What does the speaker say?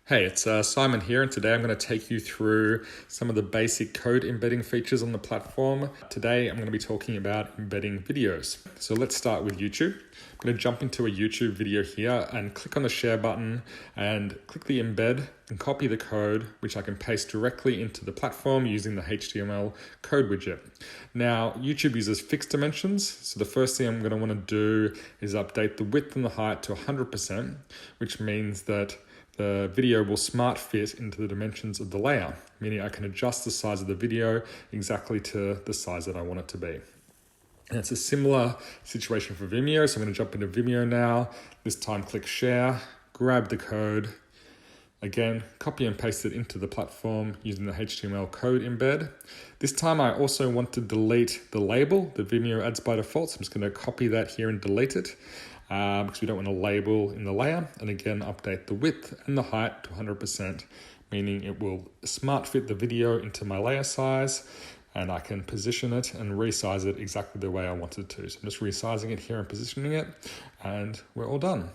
Hey, it's Simon here, and today I'm going to take you through some of the basic code embedding features on the platform. Today I'm going to be talking about embedding videos. So let's start with YouTube. I'm going to jump into a YouTube video here and click on the share button and click the embed and copy the code, which I can paste directly into the platform using the HTML code widget. Now, YouTube uses fixed dimensions, so the first thing I'm going to want to do is update the width and the height to 100%, which means that the video will smart fit into the dimensions of the layer, meaning I can adjust the size of the video exactly to the size that I want it to be. And it's a similar situation for Vimeo, so I'm going to jump into Vimeo now. This time click share, grab the code, again, copy and paste it into the platform using the HTML code embed. This time I also want to delete the label that Vimeo adds by default, so I'm just going to copy that here and delete it. Because we don't want a label in the layer, and again update the width and the height to 100%, meaning it will smart fit the video into my layer size, and I can position it and resize it exactly the way I want it to. So I'm just resizing it here and positioning it, and we're all done.